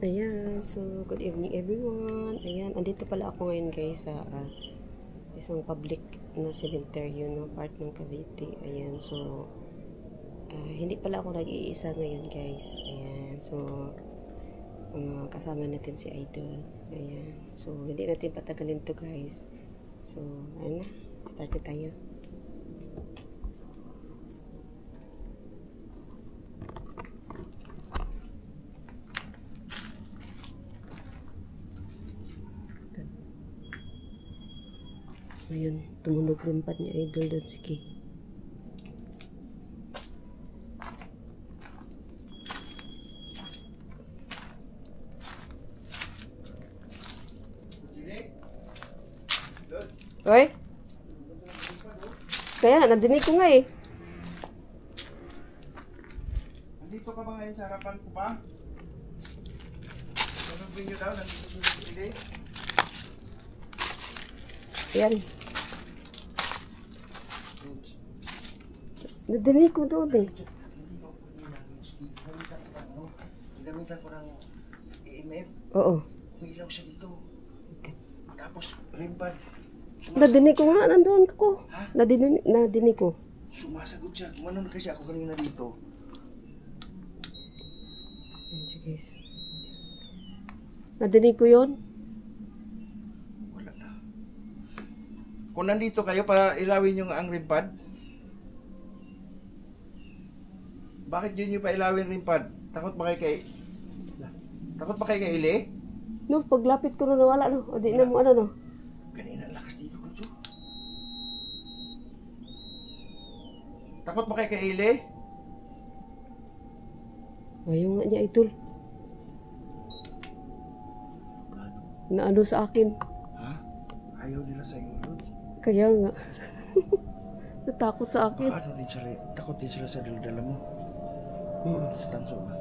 Ayan, so good evening everyone. Ayan, andito pala ako ngayon guys sa isang public na cemetery, no, part ng Cavite. Ayan, so hindi pala ako nag-iisa ngayon guys. Ayan, so kasama natin si Idol. Ayan, so hindi natin patagalin to guys. So ano na, start na tayo. Ayun, tumunog rin pa ni Idol doon. Sige. Oy? Kaya, nadinig ko nga eh. Nandito ka ba ngayon sa harapan ko pa? Tanongin nyo daw, nandito ko yung pili. Ayan. Nadinig ko doon eh. Ginamitan ko ng EMF. Oo. Umilaw siya dito. Tapos, rimpad. Nadinig ko nga, nandoon ko. Ha? Nadinig ko. Sumasagot siya. Kumanon kasi ako kanina dito. Ayan, guys. Nadinig ko yun. Wala na. Kung nandito kayo, pailawin yung ang rimpad. Bakit yun yung pailawin rimpad? Takot ba kayo kay... Takot ba kayo kay Ili? No, paglapit ko na nawala, no. O di na mo, ano, no. Kanina, lakas dito, Kunso. Takot ba kayo kay Ili? Ayaw nga niya, Idol. Naano sa akin. Ha? Ayaw nila sa iyo, Lord. Kaya nga. Natakot sa akin. Ano din sila? Takot din sila sa dala mo. Sa tanso ba?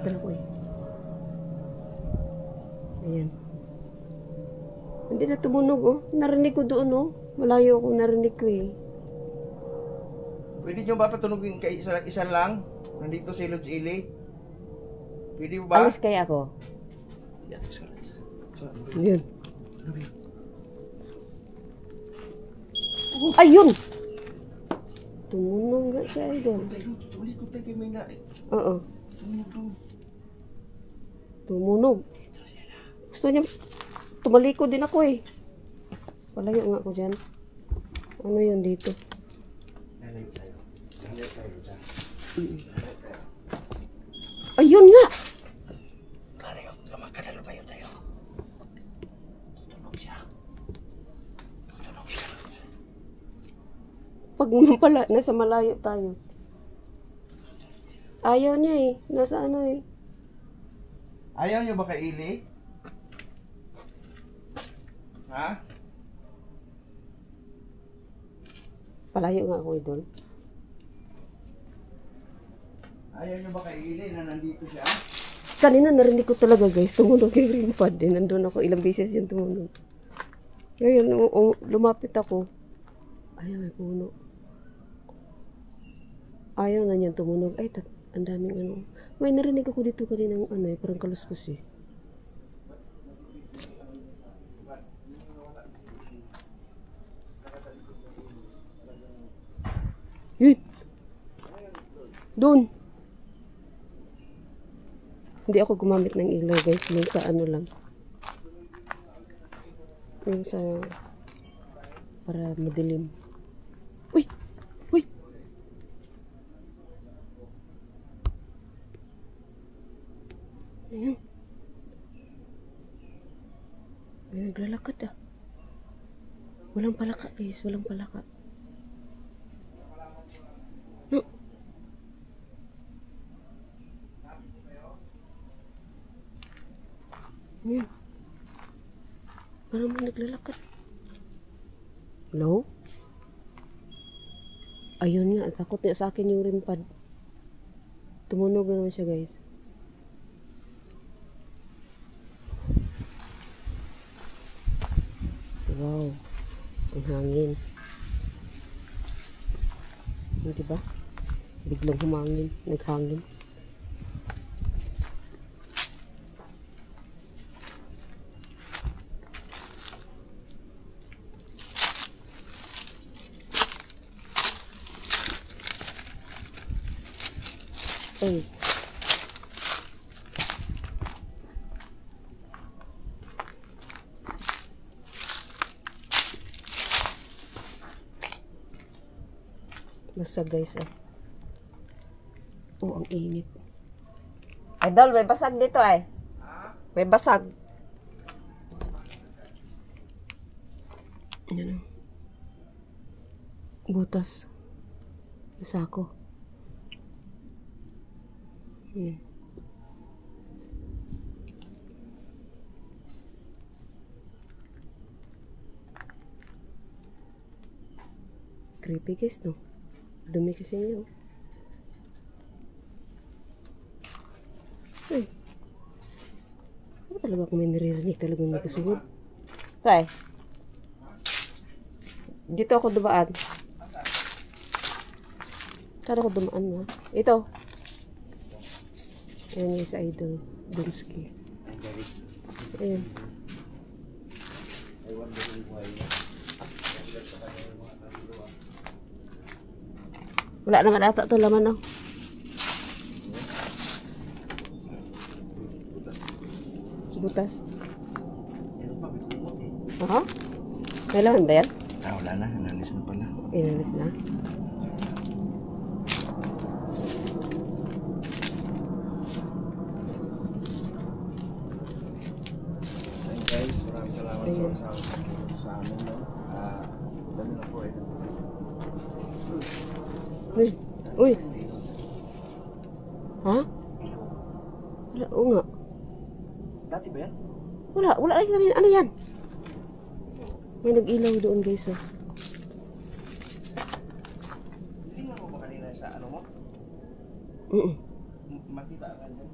Dala ko eh. Ayan. Hindi na tumunog oh. Narinig ko doon oh. Malayo ako narinig ko eh. Pwede nyo ba patunogin kay isa lang? Nandito si Lodge Ili? Pwede mo ba? Alis kaya ako. Ayan. Ayun! Tumunog nga siya Idol. Tuloy ko tayo kay may na. Oo. Tumunog. Tumunog. Gusto niya, tumaliko din ako eh. Palayo nga ako dyan. Ano yun dito? Nalayo tayo. Nalayo tayo dyan. Ayun nga! Nalayo. Makadalabayo tayo. Tutunog siya. Tutunog siya. Pag pala, nasa malayo tayo. Ayaw niya eh. Nasa ano eh. Ayaw nyo ba kay Ili? Ha? Palayo nga ako Idol. Ayaw nyo ba kay Ili na nandito siya? Kanina narinig ko talaga guys. Tumunog yung ring pad. Nandun ako. Ilang beses yung tumunog. Ngayon, lumapit ako. Ayaw may puno. Ayaw na niyan tumunog. Ay, ang daming ano. May narinig ako dito kanina ng ano eh. Parang kaluskos eh. Yun! Doon! Hindi ako gumamit ng ilaw guys. Yung sa ano lang. Yung sa... para madilim. Uy! Uy! Ayun. May naglalakad ah. Walang palaka guys. Walang palaka. No. Ayun. Parang may naglalakad. Hello? Ayun nga, takot niya sa akin yung rimpad. Tumunog na naman siya guys. Wow, ang hangin. Diba? biglang humangin, naghangin. Ay. Basag guys ah. Oh, ang init. Idol, may basag dito ay. May basag. Yan. Butas. Sako. Creepy guys, no? Dumi kasi niyo. Ay. Ano talaga kung may naririnig talaga may kasunod? Kaya? Dito ako dumaan. Saan ako dumaan na? Ito. Ayan yung sa Idol Donski. Ayan. Wala naman ata ito laman, no? Butas. Aha? May laman ba yan? Wala na. Inalis na pala. Inalis na. Ayun guys, maraming salamat sa amin, no? Dami na po ito. Uy! Uy! Ha? Wala, oo nga. Dati ba yan? Wala lagi kami. Ano yan? May nag-ilaw doon guys, oh. Tingnan mo ba kanina sa ano mo? Makita ka dyan.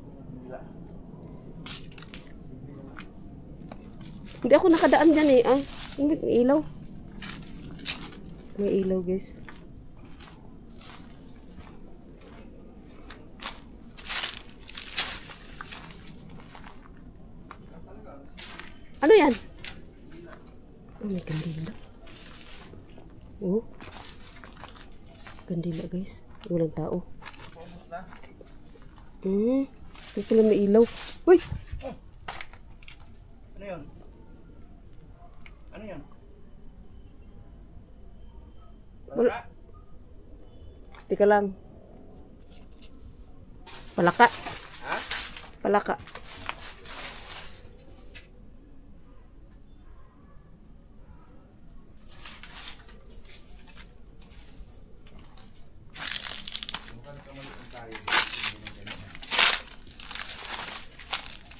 Hindi ako nakadaan dyan eh. Ay, may ilaw. May ilaw guys. Ano yan? Oh, may kandila. Oh. Kandila guys. Walang tao. Ito pala may ilaw. Uy! Ano yun? Ano yun? Wala. Tika lang. Palaka. Ha? Palaka.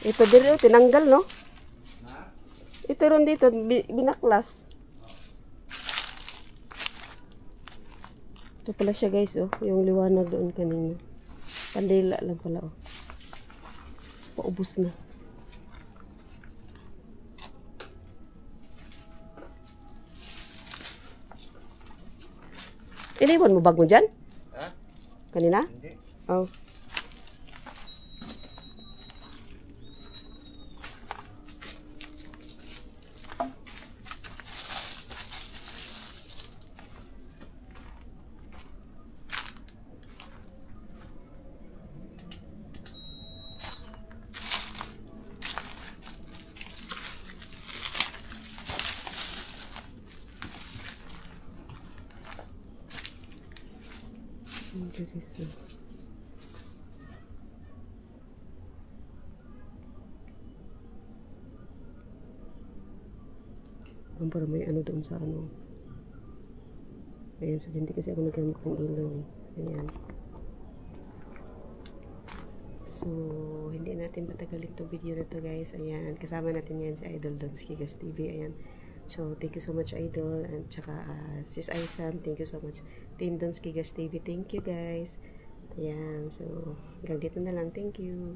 Ito dito, tinanggal, no? Ito ron dito, binaklas. Ito pala siya guys, oh. Yung liwanag doon kanina. Pandila lang pala, oh. Paubos na. Iniwan mo bag mo dyan? Ha? Kanina? Hindi. Oh. Para may ano doon sa ano. Ayan, so hindi kasi ako nagkamit ng ilaw eh. Ayan. So, hindi natin patagalin itong video na to guys. Ayan, kasama natin yan si Idol Donski Gas TV. Ayan. So, thank you so much Idol. And tsaka Sis Aisan, thank you so much. Team Donski Gas TV, thank you guys. Ayan, so hanggang dito na lang. Thank you.